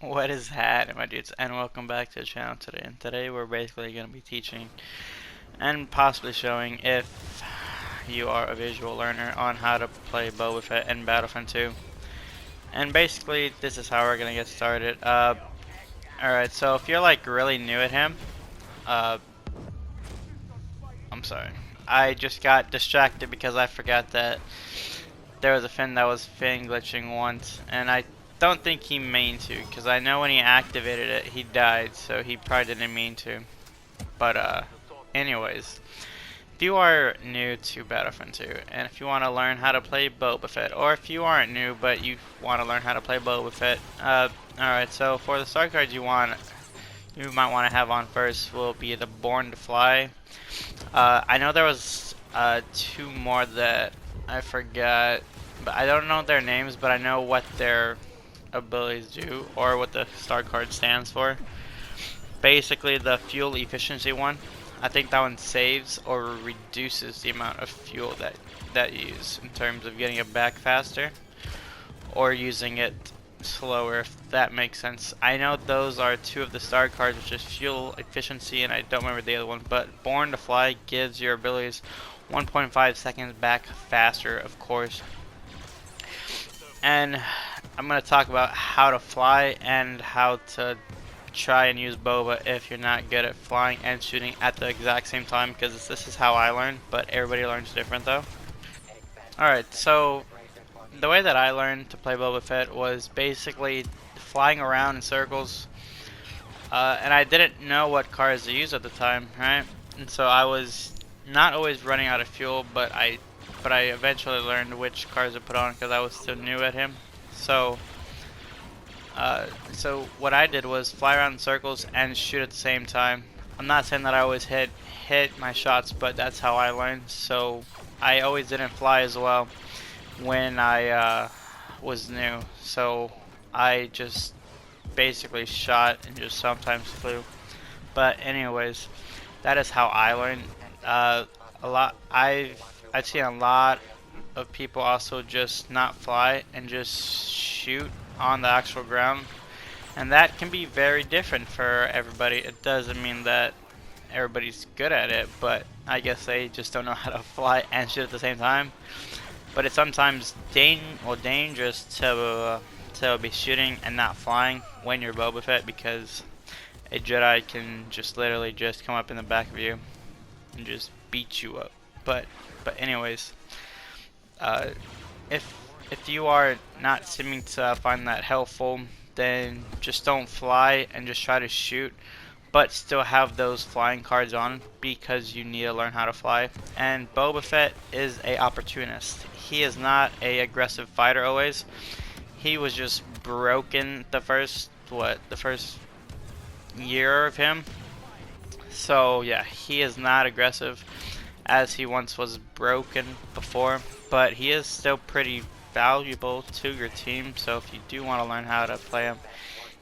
What is that, my dudes, and welcome back to the channel today. And today we're basically going to be teaching and possibly showing, if you are a visual learner, on how to play Boba Fett in Battlefront 2. And basically, this is how we're going to get started. Alright, so if you're like really new at him, uh, I'm sorry. I just got distracted because I forgot that there was a Finn that was Finn glitching once, and I don't think he meant to, because I know when he activated it, he died, so he probably didn't mean to. But anyways, if you are new to Battlefront 2, and if you want to learn how to play Boba Fett, or if you aren't new but you want to learn how to play Boba Fett, alright, so for the start cards you might want to have on first will be the Born to Fly. I know there was two more that I forgot, but I don't know their names, but I know what their abilities do, or what the star card stands for. Basically, the fuel efficiency one, I think that one saves or reduces the amount of fuel that you use in terms of getting it back faster or using it slower, if that makes sense. I know those are two of the star cards, which is fuel efficiency, and I don't remember the other one, but Born to Fly gives your abilities 1.5 seconds back faster, of course. And I'm going to talk about how to fly and how to try and use Boba if you're not good at flying and shooting at the exact same time, because this is how I learned, but everybody learns different though. Alright, so the way that I learned to play Boba Fett was basically flying around in circles, and I didn't know what cars to use at the time, right? And so I was not always running out of fuel, but I eventually learned which cars to put on because I was still new at him. So what I did was fly around in circles and shoot at the same time. I'm not saying that I always hit my shots, but that's how I learned. So I always didn't fly as well when I was new. So I just basically shot and just sometimes flew. But anyways, that is how I learned. I've seen a lot of people also just not fly and just shoot on the actual ground, and that can be very different for everybody. It doesn't mean that everybody's good at it, but I guess they just don't know how to fly and shoot at the same time. But it's sometimes dangerous to be shooting and not flying when you're Boba Fett, because a Jedi can just literally just come up in the back of you and just beat you up. But anyways, if you are not seeming to find that helpful, then just don't fly and just try to shoot, but still have those flying cards on, because you need to learn how to fly. And Boba Fett is a opportunist. He is not a aggressive fighter always. He was just broken the first year of him. So yeah, he is not aggressive as he once was broken before, but he is still pretty valuable to your team. So if you do want to learn how to play him,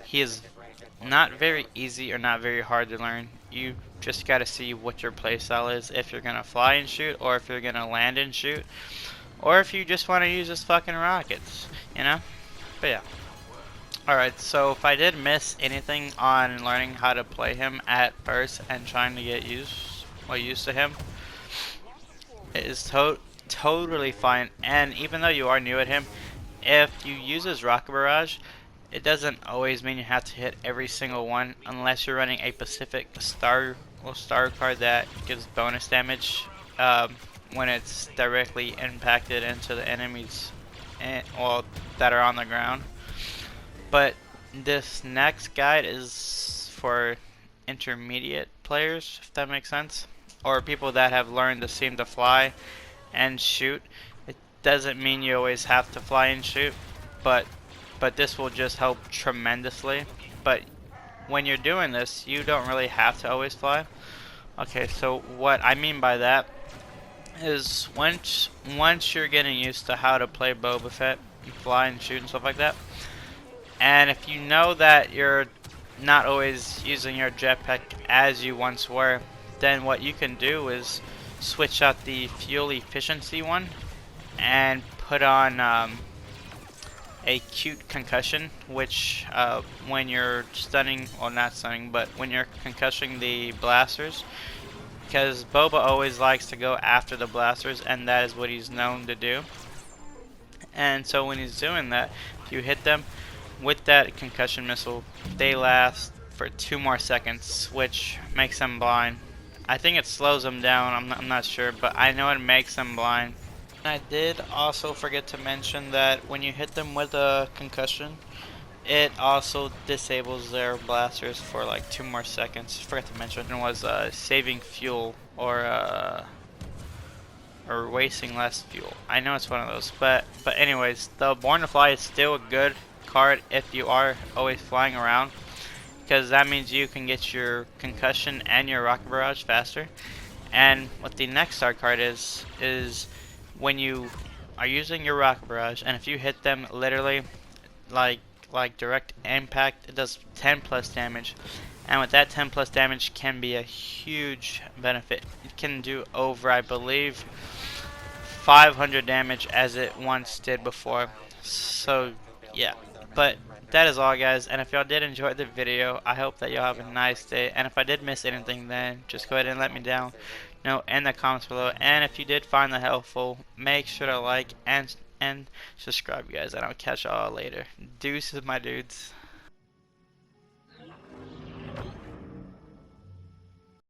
he is not very easy or not very hard to learn. You just got to see what your playstyle is, if you're going to fly and shoot, or if you're going to land and shoot, or if you just want to use his fucking rockets, you know? But yeah. Alright, so if I did miss anything on learning how to play him at first and trying to get used to him, it is totally fine. And even though you are new at him, if you use his rocket barrage, it doesn't always mean you have to hit every single one, unless you're running a specific star card that gives bonus damage when it's directly impacted into the enemies that are on the ground. But this next guide is for intermediate players, if that makes sense, or people that have learned to seem to fly and shoot. It doesn't mean you always have to fly and shoot, but this will just help tremendously. But when you're doing this, you don't really have to always fly. Okay, so what I mean by that is once you're getting used to how to play Boba Fett and fly and shoot and stuff like that, and if you know that you're not always using your jetpack as you once were, then what you can do is switch out the fuel efficiency one and put on acute concussion, which when you're stunning, well not stunning, but when you're concussing the blasters, because Boba always likes to go after the blasters, and that is what he's known to do. And so when he's doing that, if you hit them with that concussion missile, they last for 2 more seconds, which makes them blind. I think it slows them down, I'm not sure, but I know it makes them blind. I did also forget to mention that when you hit them with a concussion, it also disables their blasters for like 2 more seconds. Forgot to mention it was saving fuel or wasting less fuel. I know it's one of those, but anyways, the Born to Fly is still a good card if you are always flying around, because that means you can get your concussion and your rocket barrage faster. And what the next star card is when you are using your rocket barrage, and if you hit them literally like direct impact, it does 10 plus damage. And with that 10 plus damage can be a huge benefit. It can do over, I believe, 500 damage as it once did before. So yeah, but that is all guys, and if y'all did enjoy the video, I hope that y'all have a nice day, and if I did miss anything, then just go ahead and let me know in the comments below. And if you did find that helpful, make sure to like and subscribe guys, and I'll catch y'all later. Deuces my dudes.